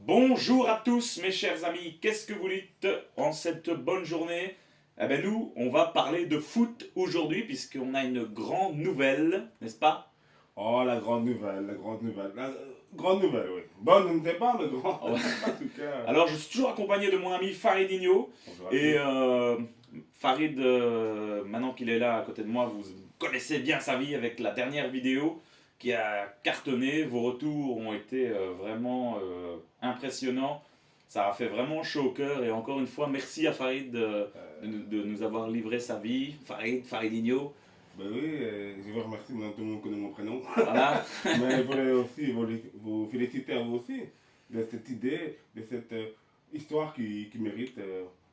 Bonjour à tous mes chers amis, qu'est-ce que vous dites en cette bonne journée? Eh bien nous, on va parler de foot aujourd'hui puisqu'on a une grande nouvelle, n'est-ce pas? Oh, grande nouvelle, oui. Bonne, je ne sais pas, mais grande, Oh, en tout cas. alors je suis toujours accompagné de mon ami Faridinho Bonjour à et tous. Farid, maintenant qu'il est là à côté de moi, vous connaissez bien sa vie avec la dernière vidéo qui a cartonné, vos retours ont été vraiment impressionnants. Ça a fait vraiment chaud au cœur et encore une fois, merci à Farid de nous avoir livré sa vie. Faridinho, Ben oui, je vous remercie, maintenant tout le monde connaît mon prénom. voilà, Mais je voulais aussi vous féliciter à vous aussi de cette idée, de cette histoire qui mérite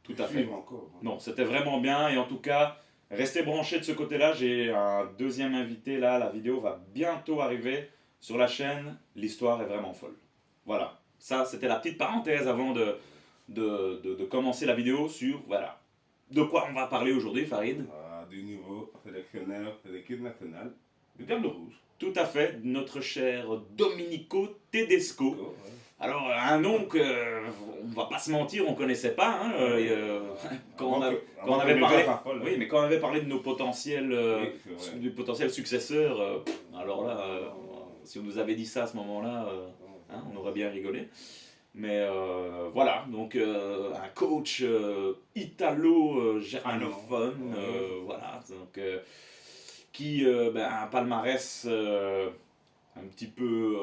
tout de à fait. suivre encore. Non, c'était vraiment bien et en tout cas, restez branchés de ce côté-là. J'ai un deuxième invité là, la vidéo va bientôt arriver sur la chaîne. L'histoire est vraiment folle. Voilà, ça c'était la petite parenthèse avant de commencer la vidéo sur, voilà, de quoi on va parler aujourd'hui, Farid. Du nouveau sélectionneur de l'équipe nationale, le Diable Rouge. Tout à fait, notre cher Domenico Tedesco. Oh, ouais. Alors, un nom que, on va pas se mentir, on connaissait pas. Hein, Avant que, quand on avant que avait les parlé, gens s'affolent. oui, mais quand on avait parlé de nos potentiels, Oui, c'est vrai. du potentiel successeur, alors là, Non, si on nous avait dit ça à ce moment-là, non, hein, on aurait bien rigolé. Mais voilà, donc un coach italo-germanophone, Allemand. Ouais, c'est ça. voilà, donc, qui a un palmarès un petit peu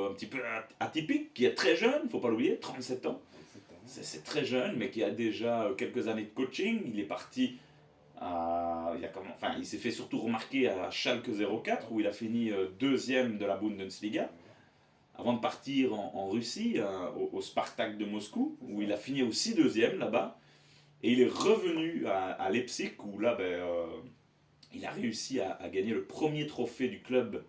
atypique, qui est très jeune, il ne faut pas l'oublier, 37 ans. 37 ans. C'est très jeune, mais qui a déjà quelques années de coaching. Il est parti il s'est fait surtout remarquer à Schalke 04, où il a fini deuxième de la Bundesliga, avant de partir en Russie, au Spartak de Moscou, où il a fini aussi deuxième là-bas. Et il est revenu à Leipzig, où là, il a réussi à gagner le premier trophée du club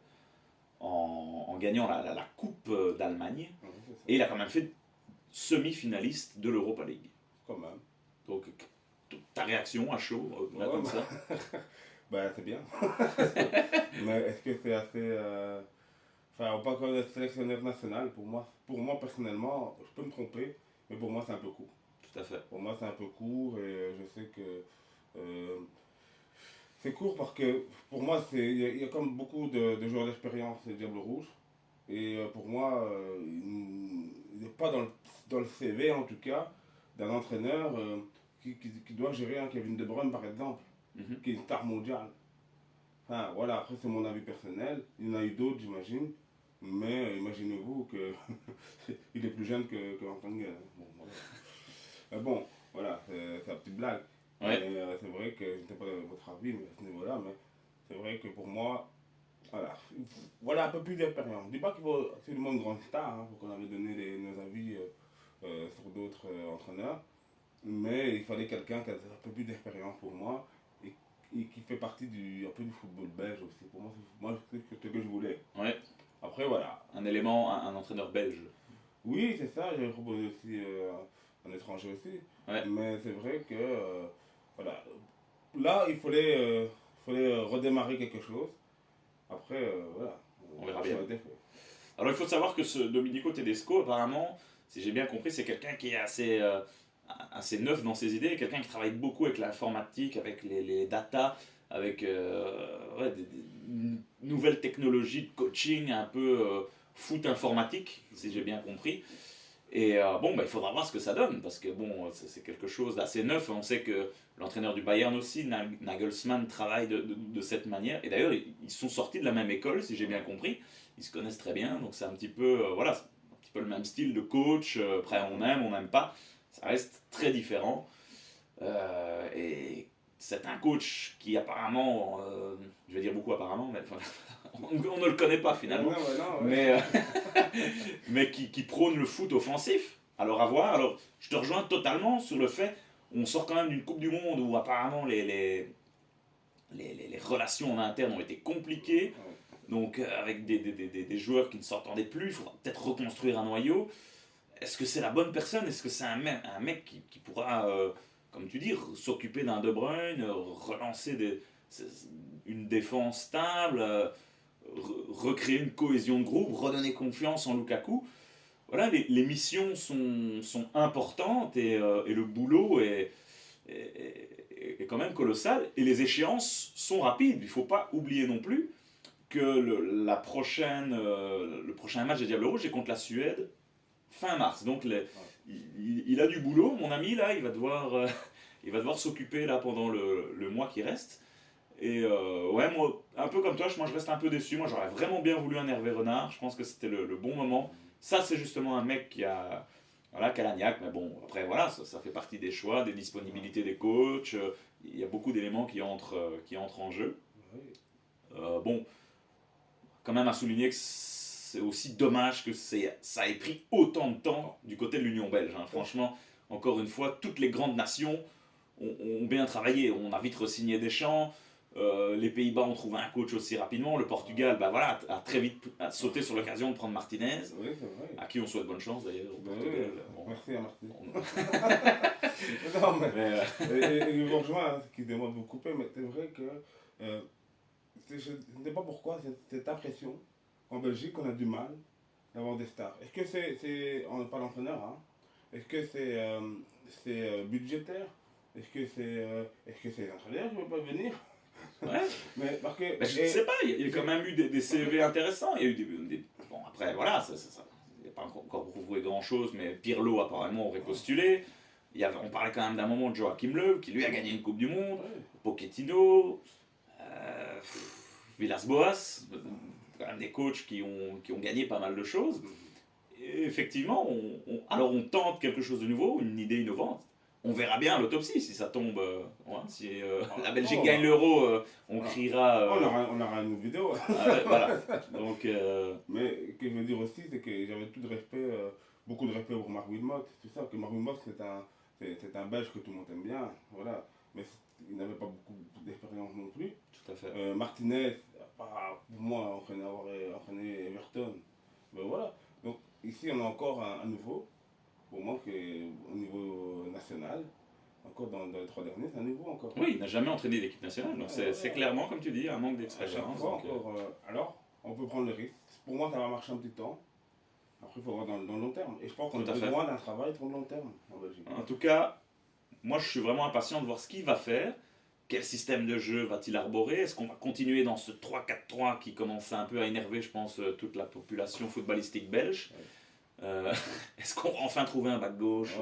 en gagnant la Coupe d'Allemagne. Ouais, c'est ça. Et il a quand même fait semi-finaliste de l'Europa League. Quand même. Donc, ta réaction à chaud, là Ouais, comme ça? bah, c'est bien. Mais est-ce que c'est assez. Enfin, on parle quand même de sélectionneur national. Pour moi, personnellement, je peux me tromper, mais pour moi, c'est un peu court. Tout à fait. Pour moi, c'est un peu court et je sais que. euh, c'est court parce que pour moi, il y a comme beaucoup de joueurs d'expérience, les Diables Rouges. Et pour moi, il n'est pas dans le CV, en tout cas, d'un entraîneur qui doit gérer un Kevin De Bruyne, par exemple, Mhm. qui est une star mondiale. Enfin, voilà, après, c'est mon avis personnel. Il y en a eu d'autres, j'imagine. Mais imaginez-vous que il est plus jeune que Antoine Guell. Bon, voilà. Bon, voilà, c'est la petite blague. Mais Ouais, c'est vrai que je ne sais pas votre avis mais à ce niveau-là, mais c'est vrai que pour moi, voilà un peu plus d'expérience. Je ne dis pas qu'il faut absolument une grande star, hein, pour qu'on avait donné nos avis sur d'autres entraîneurs, mais il fallait quelqu'un qui a un peu plus d'expérience pour moi et qui fait partie un peu du football belge aussi. Pour moi, c'est ce que je voulais. ouais. Après, voilà. Un élément, un entraîneur belge. Oui, c'est ça, j'avais proposé aussi un étranger aussi, Ouais, mais c'est vrai que voilà. Là, il fallait redémarrer quelque chose. Après, voilà, on verra le bien. choix a été fait. Alors, il faut savoir que ce Domenico Tedesco, apparemment, si j'ai bien compris, c'est quelqu'un qui est assez neuf dans ses idées, quelqu'un qui travaille beaucoup avec l'informatique, avec les data, avec ouais, nouvelles technologies de coaching, un peu foot informatique, si j'ai bien compris. Et bon, il faudra voir ce que ça donne, parce que bon, c'est quelque chose d'assez neuf. On sait que l'entraîneur du Bayern aussi, Nagelsmann, travaille de cette manière. Et d'ailleurs, ils sont sortis de la même école, si j'ai bien compris. Ils se connaissent très bien, donc c'est un petit peu, voilà, c'est un petit peu le même style de coach. Après, on n'aime pas. Ça reste très différent. Et c'est un coach qui apparemment, je vais dire beaucoup apparemment, mais enfin, on ne le connaît pas Ouais, finalement, ouais, non, ouais. mais, mais qui prône le foot offensif. Alors à voir, alors je te rejoins totalement sur le fait, on sort quand même d'une Coupe du Monde où apparemment les relations en interne ont été compliquées, Ouais. donc avec des joueurs qui ne s'entendaient plus, il faudra peut-être reconstruire un noyau. Est-ce que c'est la bonne personne? Est-ce que c'est un mec qui pourra, comme tu dis, s'occuper d'un De Bruyne, relancer une défense stable, recréer une cohésion de groupe, redonner confiance en Lukaku? voilà, les missions sont importantes et le boulot est quand même colossal et les échéances sont rapides. Il ne faut pas oublier non plus que le prochain match des Diables Rouges est contre la Suède fin mars. Donc il a du boulot, mon ami, là, il va devoir s'occuper là pendant le mois qui reste. Et ouais, moi, un peu comme toi, moi je reste un peu déçu. Moi j'aurais vraiment bien voulu un Hervé Renard. Je pense que c'était le bon moment. Ça, c'est justement un mec voilà, qui a la niaque. Mais bon, après voilà, ça fait partie des choix, des disponibilités des coachs. Il y a beaucoup d'éléments qui entrent en jeu. Bon, quand même à souligner que c'est aussi dommage que ça ait pris autant de temps du côté de l'Union belge. Hein. Franchement, encore une fois, toutes les grandes nations ont bien travaillé. On a vite re-signé Deschamps. Les Pays-Bas ont trouvé un coach aussi rapidement. Le Portugal voilà, a très vite sauté sur l'occasion de prendre Martinez, à qui on souhaite bonne chance d'ailleurs au Portugal. Merci à Martinez. Non, mais je vous rejoins, qui demande de vous couper, mais c'est vrai que je ne sais pas pourquoi cette impression qu'en Belgique on a du mal d'avoir des stars. Est-ce que on n'est pas l'entraîneur, hein? Est-ce que c'est budgétaire? Est-ce que c'est les entraîneurs qui ne veulent pas venir? Ouais. Mais parce que, je ne sais pas, il y a quand même eu des CV intéressants. Il y a eu bon, après, voilà, il n'y a pas encore prouvé grand-chose, mais Pirlo apparemment aurait postulé. On parlait quand même d'un moment de Joachim Löw, qui lui a gagné une Coupe du Monde, Pochettino, Villas-Boas, quand même des coachs qui ont gagné pas mal de choses. Et effectivement, alors on tente quelque chose de nouveau, une idée innovante. On verra bien à l'autopsie si ça tombe. Si la Belgique gagne l'euro, on criera. On aura une vidéo. Voilà. Donc, mais ce que je veux dire aussi, c'est que j'avais tout de respect, beaucoup de respect pour Marc Wilmot. C'est ça, que Marc Wilmot, c'est un Belge que tout le monde aime bien. Voilà. Mais il n'avait pas beaucoup d'expérience non plus. Tout à fait. Martinez, pour moi, entraîné Everton. Mais voilà. Donc ici, on a encore un nouveau. Pour moi, au niveau national, encore dans les 3 derniers, c'est un nouveau encore. Oui, il n'a jamais entraîné l'équipe nationale, donc c'est clairement, comme tu dis, un manque d'expérience. Alors, on peut prendre le risque. Pour moi, ça va marcher un petit temps. Après, il faut voir dans le long terme. Et je pense qu'on a besoin d'un travail pour le long terme en Belgique. En tout cas, moi, je suis vraiment impatient de voir ce qu'il va faire. Quel système de jeu va-t-il arborer? Est-ce qu'on va continuer dans ce 3-4-3 qui commence un peu à énerver, je pense, toute la population footballistique belge? Est-ce qu'on va enfin trouver un back gauche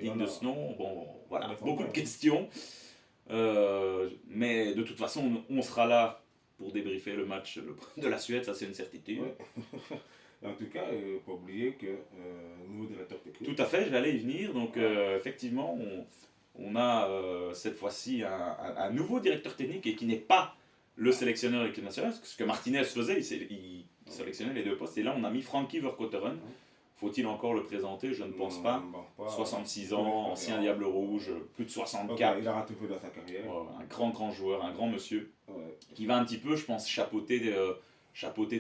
digne de ce nom? Bon, voilà, beaucoup de questions. Mais de toute façon, on sera là pour débriefer le match de la Suède, ça c'est une certitude. Ouais. En tout cas, il ne faut pas oublier que nouveau directeur technique. Tout à fait, j'allais y venir. Donc effectivement, on a cette fois-ci un nouveau directeur technique et qui n'est pas le sélectionneur de l'équipe nationale. Ce que Martinez faisait, il sélectionnait les 2 postes. Et là, on a mis Frankie Verkotteren. Faut-il encore le présenter? Je ne pense pas. 66 ans, ancien Diable Rouge, plus de 64. Il a raté peu dans sa carrière. Un grand joueur, un grand monsieur, qui va un petit peu, je pense, chapeauter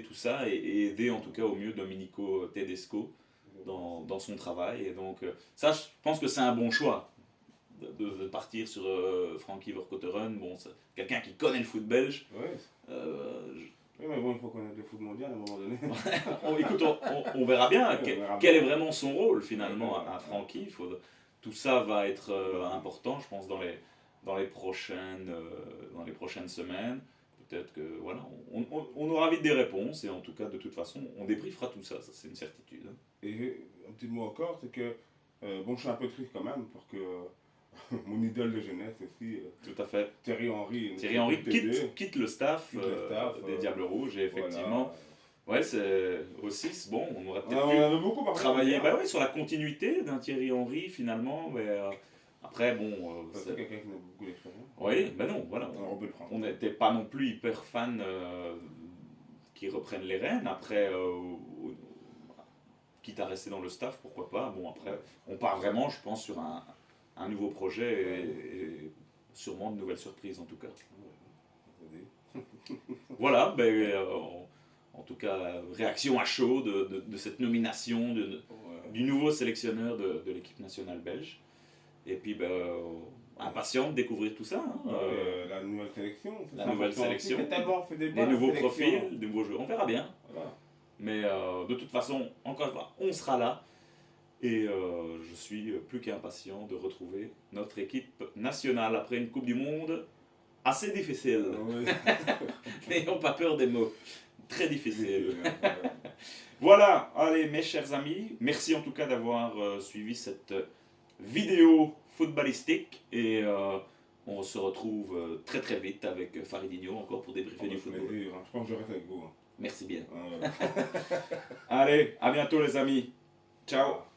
tout ça et aider en tout cas au mieux Domenico Tedesco dans son travail. Et donc ça, je pense que c'est un bon choix de partir sur Frankie Verkotteren. Bon, c'est quelqu'un qui connaît le foot belge. Oui, mais bon, il faut connaître le foot mondial à un moment donné. Écoute, on verra bien quel est vraiment son rôle finalement à Francky. Tout ça va être important, je pense, dans les prochaines semaines. Peut-être que voilà, on aura vite des réponses et en tout cas, de toute façon, on débriefera tout ça, c'est une certitude. Et un petit mot encore, c'est que bon, je suis un peu triste quand même parce que mon idole de jeunesse aussi. Tout à fait. Thierry Henry quitte le staff, des Diables Rouges et effectivement, ouais, c'est aussi bon. On aurait peut-être pu travailler sur la continuité d'un Thierry Henry finalement, mais après bon. C'est quelqu'un qui a beaucoup d'expérience. Oui, ben non, voilà. On n'était pas non plus hyper fan qui reprennent les rênes. Après, quitte à rester dans le staff, pourquoi pas. Bon, après, on part vraiment, je pense, sur un nouveau projet et sûrement de nouvelles surprises en tout cas. Voilà, en tout cas, réaction à chaud de cette nomination du nouveau sélectionneur de l'équipe nationale belge. Et puis, impatient de découvrir tout ça. La nouvelle sélection. Les nouveaux profils, des nouveaux jeux. On verra bien. Voilà. Mais de toute façon, encore une fois, on sera là. Et je suis plus qu'impatient de retrouver notre équipe nationale après une Coupe du Monde assez difficile. Oui. N'ayons pas peur des mots. Très difficile. Ouais. Voilà, allez mes chers amis, merci en tout cas d'avoir suivi cette vidéo footballistique et on se retrouve très très vite avec Faridinho encore pour débriefer du football. Plaisir, hein. Je pense que je reste avec vous. Hein. Merci bien. Voilà. Allez, à bientôt les amis. Ciao.